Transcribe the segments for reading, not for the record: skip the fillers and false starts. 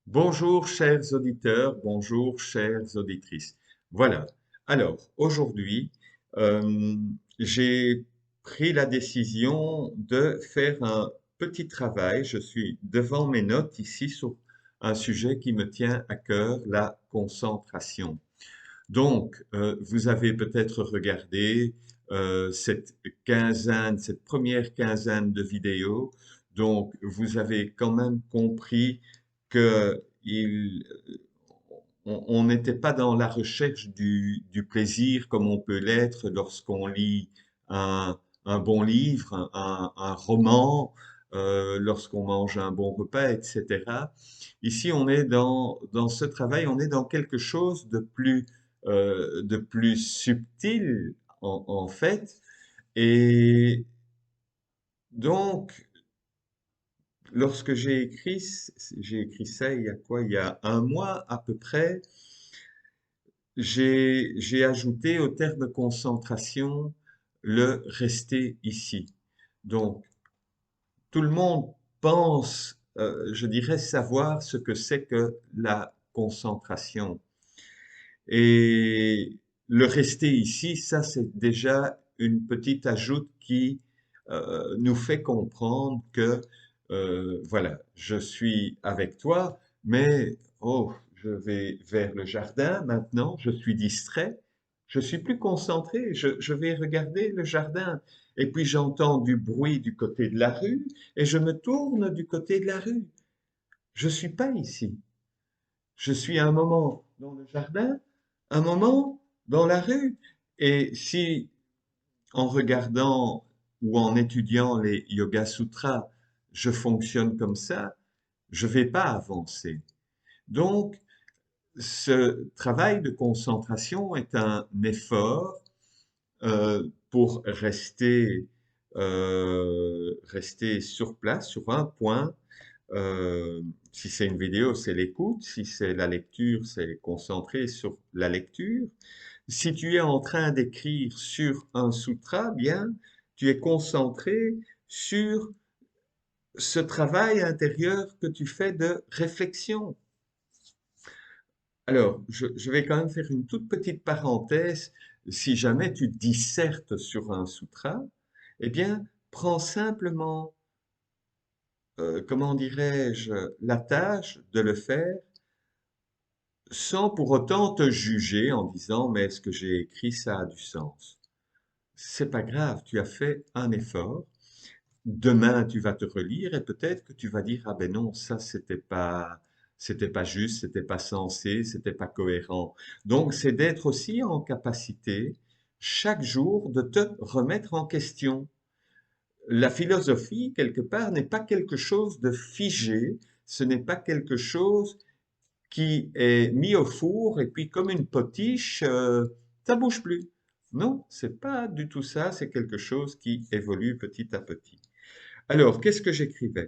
Bonjour chers auditeurs, bonjour chères auditrices. Voilà. Alors aujourd'hui, euh, j'ai pris la décision de faire un petit travail. Je suis devant mes notes ici sur un sujet qui me tient à cœur, la concentration. Donc, vous avez peut-être regardé cette première quinzaine de vidéos. Donc, vous avez quand même compris que on n'était pas dans la recherche du plaisir comme on peut l'être lorsqu'on lit un bon livre, un roman, lorsqu'on mange un bon repas, etc. Ici, on est dans ce travail, on est dans quelque chose de plus subtil en fait. Et donc, lorsque j'ai écrit ça il y a quoi? Il y a un mois à peu près, j'ai ajouté au terme concentration le rester ici. Donc, tout le monde pense, je dirais, savoir ce que c'est que la concentration. Et le rester ici, ça c'est déjà une petite ajoute qui nous fait comprendre que voilà, je suis avec toi, mais oh, je vais vers le jardin maintenant, je suis distrait, je suis plus concentré, je vais regarder le jardin. Et puis j'entends du bruit du côté de la rue et je me tourne du côté de la rue. Je suis pas ici. Je suis un moment dans le jardin, un moment dans la rue. Et si, en regardant ou en étudiant les Yoga Sutras, je fonctionne comme ça, je vais pas avancer. Donc, ce travail de concentration est un effort pour rester sur place, sur un point. Si c'est une vidéo, c'est l'écoute. Si c'est la lecture, c'est concentrer sur la lecture. Si tu es en train d'écrire sur un sutra, bien, tu es concentré sur ce travail intérieur que tu fais de réflexion. Alors, je vais quand même faire une toute petite parenthèse. Si jamais tu dissertes sur un sutra, eh bien, prends simplement, comment dirais-je, la tâche de le faire sans pour autant te juger en disant, mais ce que j'ai écrit, ça a du sens. C'est pas grave, tu as fait un effort. Demain, tu vas te relire et peut-être que tu vas dire, ah ben non, ça, c'était pas juste, c'était pas sensé, c'était pas cohérent. Donc, c'est d'être aussi en capacité, chaque jour, de te remettre en question. La philosophie, quelque part, n'est pas quelque chose de figé, ce n'est pas quelque chose qui est mis au four et puis comme une potiche, ça bouge plus. Non, c'est pas du tout ça, c'est quelque chose qui évolue petit à petit. Alors, qu'est-ce que j'écrivais?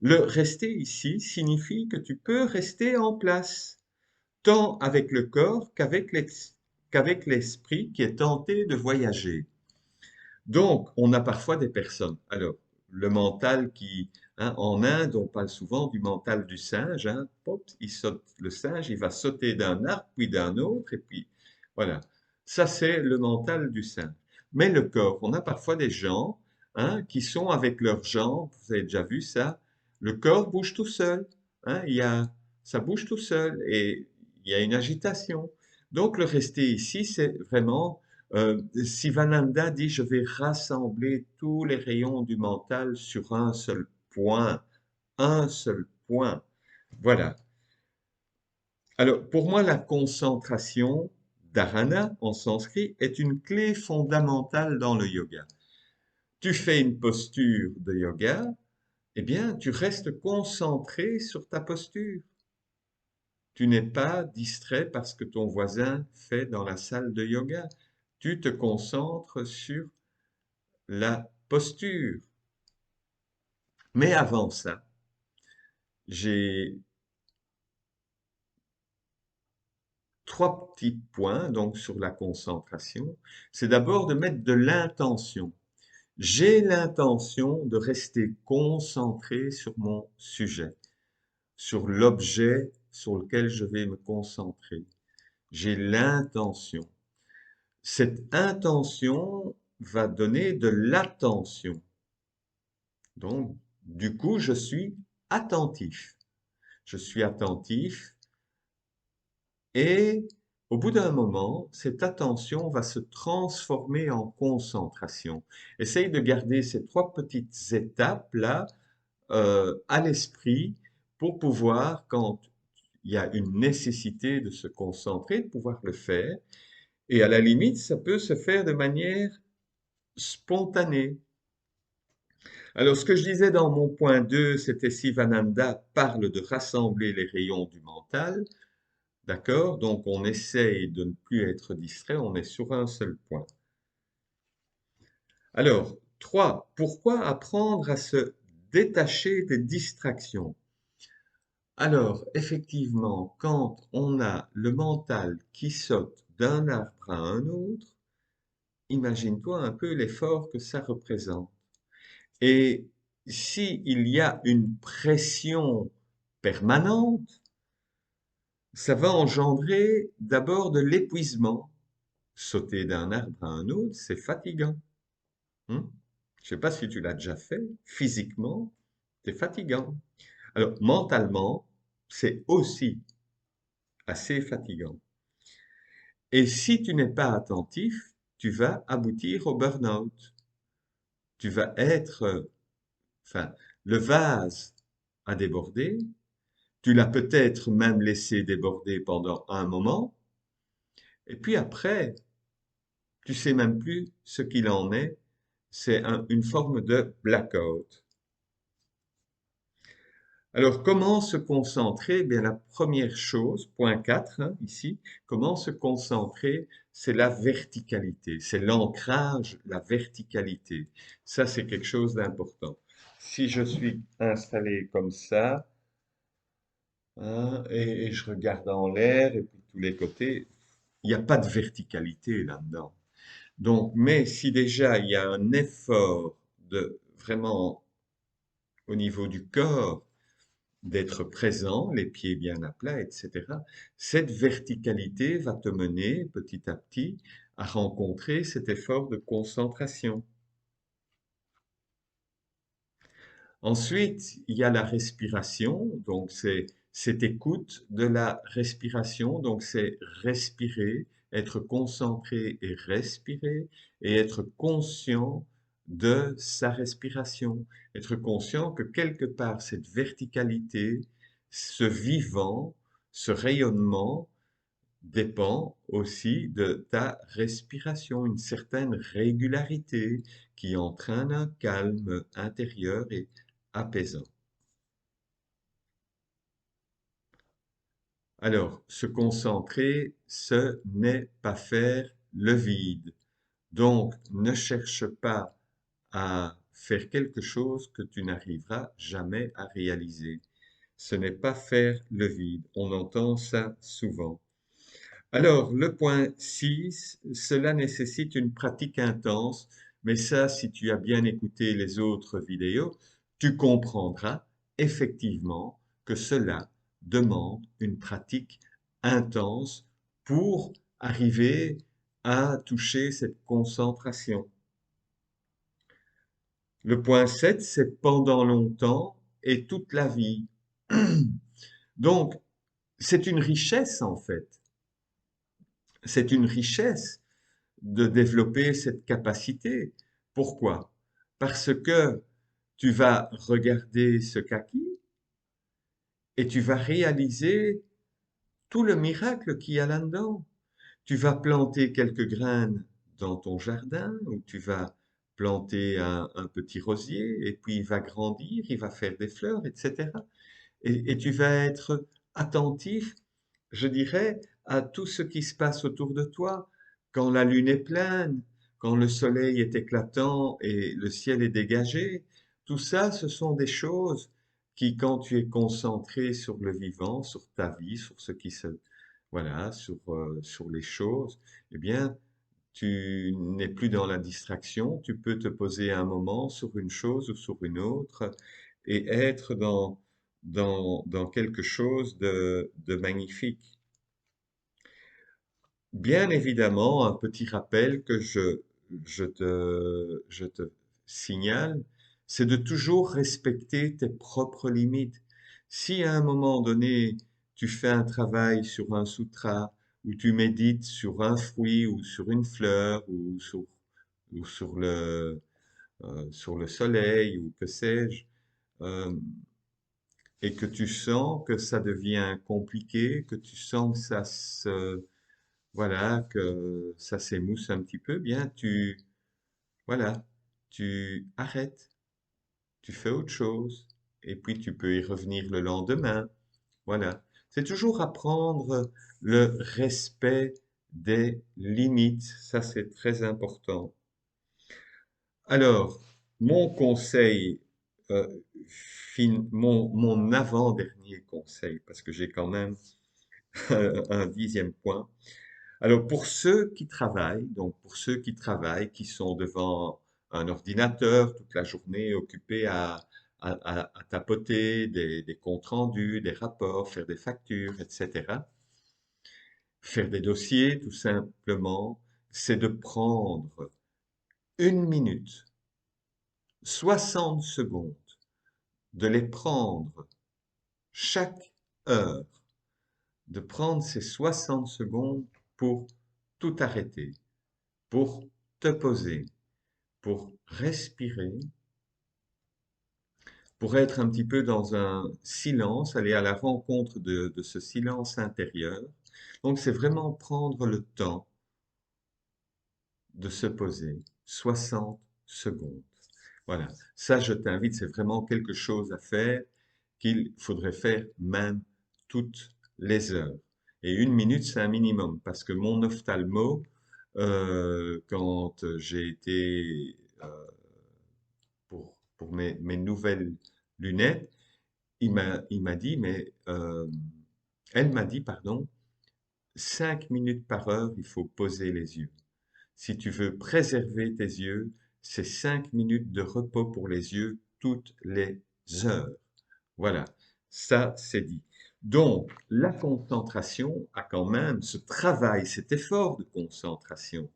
Le rester ici signifie que tu peux rester en place, tant avec le corps qu'avec l'esprit qui est tenté de voyager. Donc, on a parfois des personnes. Alors, le mental qui, hein, en Inde, on parle souvent du mental du singe. Hein, pop, il saute, le singe, il va sauter d'un arbre, puis d'un autre, et puis voilà. Ça, c'est le mental du singe. Mais le corps, on a parfois des gens hein, qui sont avec leurs jambes. Vous avez déjà vu ça? Le corps bouge tout seul. Hein, ça bouge tout seul et il y a une agitation. Donc, le rester ici, c'est vraiment Sivananda dit, je vais rassembler tous les rayons du mental sur un seul point. Un seul point. Voilà. Alors, pour moi, la concentration, dharana en sanskrit, est une clé fondamentale dans le yoga. Tu fais une posture de yoga, eh bien, tu restes concentré sur ta posture. Tu n'es pas distrait par ce que ton voisin fait dans la salle de yoga. Tu te concentres sur la posture. Mais avant ça, j'ai trois petits points donc sur la concentration. C'est d'abord de mettre de l'intention. J'ai l'intention de rester concentré sur mon sujet, sur l'objet sur lequel je vais me concentrer. J'ai l'intention. Cette intention va donner de l'attention. Donc, du coup, je suis attentif. Je suis attentif et au bout d'un moment, cette attention va se transformer en concentration. Essaye de garder ces trois petites étapes-là à l'esprit pour pouvoir, quand il y a une nécessité de se concentrer, de pouvoir le faire. Et à la limite, ça peut se faire de manière spontanée. Alors, ce que je disais dans mon point 2, c'était Sivananda parle de rassembler les rayons du mental. D'accord? Donc, on essaye de ne plus être distrait, on est sur un seul point. Alors, 3. Pourquoi apprendre à se détacher des distractions? Alors, effectivement, quand on a le mental qui saute d'un arbre à un autre, imagine-toi un peu l'effort que ça représente. Et s'il y a une pression permanente, ça va engendrer d'abord de l'épuisement. Sauter d'un arbre à un autre, c'est fatigant. Hein. Je ne sais pas si tu l'as déjà fait, physiquement, c'est fatigant. Alors, mentalement, c'est aussi assez fatigant. Et si tu n'es pas attentif, tu vas aboutir au burn-out. Tu vas être, enfin, le vase a débordé, tu l'as peut-être même laissé déborder pendant un moment, et puis après, tu sais même plus ce qu'il en est. C'est une forme de blackout. Alors, comment se concentrer? Eh bien, la première chose, point 4, hein, ici, comment se concentrer? C'est la verticalité, c'est l'ancrage, la verticalité. Ça, c'est quelque chose d'important. Si je suis installé comme ça, hein, et je regarde en l'air, et puis tous les côtés, il n'y a pas de verticalité là-dedans. Donc, mais si déjà il y a un effort de vraiment au niveau du corps, d'être présent, les pieds bien à plat, etc., cette verticalité va te mener petit à petit à rencontrer cet effort de concentration. Ensuite, il y a la respiration, donc c'est cette écoute de la respiration, donc c'est respirer, être concentré et respirer, et être conscient de sa respiration, être conscient que quelque part cette verticalité, ce vivant, ce rayonnement dépend aussi de ta respiration, une certaine régularité qui entraîne un calme intérieur et apaisant. Alors, se concentrer, ce n'est pas faire le vide. Donc, ne cherche pas à faire quelque chose que tu n'arriveras jamais à réaliser. Ce n'est pas faire le vide. On entend ça souvent. Alors, le point 6, cela nécessite une pratique intense, mais ça, si tu as bien écouté les autres vidéos, tu comprendras effectivement que cela demande une pratique intense pour arriver à toucher cette concentration. Le point 7, c'est pendant longtemps et toute la vie. Donc, c'est une richesse en fait. C'est une richesse de développer cette capacité. Pourquoi? Parce que tu vas regarder ce kaki et tu vas réaliser tout le miracle qu'il y a là-dedans. Tu vas planter quelques graines dans ton jardin ou tu vas planter un petit rosier et puis il va grandir, il va faire des fleurs, etc. Et tu vas être attentif, je dirais, à tout ce qui se passe autour de toi. Quand la lune est pleine, quand le soleil est éclatant et le ciel est dégagé, tout ça, ce sont des choses qui, quand tu es concentré sur le vivant, sur ta vie, sur ce qui se, voilà, sur les choses, eh bien, tu n'es plus dans la distraction, tu peux te poser un moment sur une chose ou sur une autre et être dans quelque chose de magnifique. Bien évidemment, un petit rappel que je te signale, c'est de toujours respecter tes propres limites. Si à un moment donné, tu fais un travail sur un sutra, ou tu médites sur un fruit, ou sur une fleur, ou sur le soleil, ou que sais-je, euh, et que tu sens que ça devient compliqué, que tu sens que voilà, que ça s'émousse un petit peu, bien voilà, tu arrêtes, tu fais autre chose, et puis tu peux y revenir le lendemain. Voilà. C'est toujours apprendre le respect des limites. Ça, c'est très important. Alors, mon conseil, euh, mon avant-dernier conseil, parce que j'ai quand même un 10e point. Alors, pour ceux qui travaillent, donc pour ceux qui travaillent, qui sont devant un ordinateur toute la journée, occupés à tapoter des comptes rendus, des rapports, faire des factures, etc., faire des dossiers, tout simplement, c'est de prendre 1 minute, 60 secondes, de les prendre chaque heure, de prendre ces 60 secondes pour tout arrêter, pour te poser, pour respirer, pour être un petit peu dans un silence, aller à la rencontre de ce silence intérieur. Donc c'est vraiment prendre le temps de se poser 60 secondes. Voilà, ça je t'invite, c'est vraiment quelque chose à faire qu'il faudrait faire même toutes les heures. Et 1 minute, c'est un minimum, parce que mon ophtalmo, quand j'ai été pour mes nouvelles lunettes, il m'a dit, elle m'a dit, pardon, 5 minutes par heure, il faut poser les yeux. Si tu veux préserver tes yeux, c'est 5 minutes de repos pour les yeux toutes les heures. Voilà, ça c'est dit. Donc, la concentration a quand même ce travail, cet effort de concentration.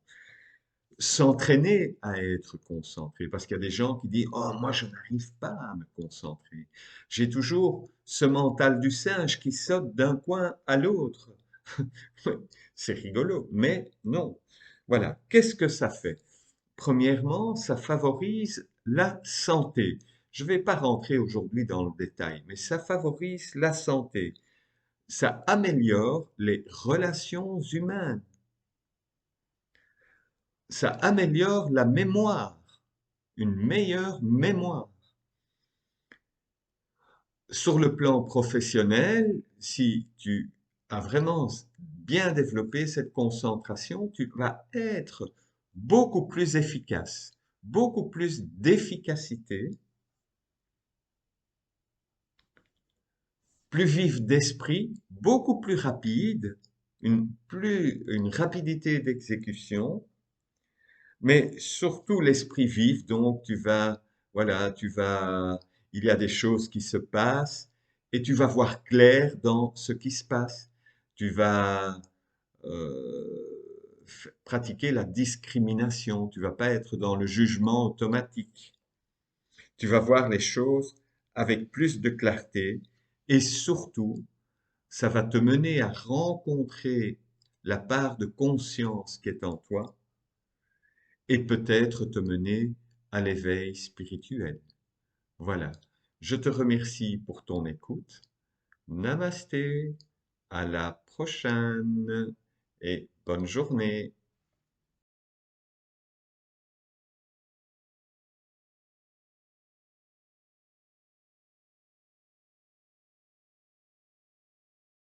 S'entraîner à être concentré, parce qu'il y a des gens qui disent, oh, moi je n'arrive pas à me concentrer. J'ai toujours ce mental du singe qui saute d'un coin à l'autre. C'est rigolo, mais non. Voilà, qu'est-ce que ça fait? Premièrement, ça favorise la santé. Je ne vais pas rentrer aujourd'hui dans le détail, mais ça favorise la santé. Ça améliore les relations humaines. Ça améliore la mémoire, une meilleure mémoire. Sur le plan professionnel, si tu as vraiment bien développé cette concentration, tu vas être beaucoup plus efficace, beaucoup plus d'efficacité, plus vif d'esprit, beaucoup plus rapide, une rapidité d'exécution, mais surtout l'esprit vif. Donc voilà, il y a des choses qui se passent et tu vas voir clair dans ce qui se passe. Tu vas pratiquer la discrimination. Tu vas pas être dans le jugement automatique. Tu vas voir les choses avec plus de clarté et surtout, ça va te mener à rencontrer la part de conscience qui est en toi et peut-être te mener à l'éveil spirituel. Voilà. Je te remercie pour ton écoute. Namasté. À la prochaine et bonne journée.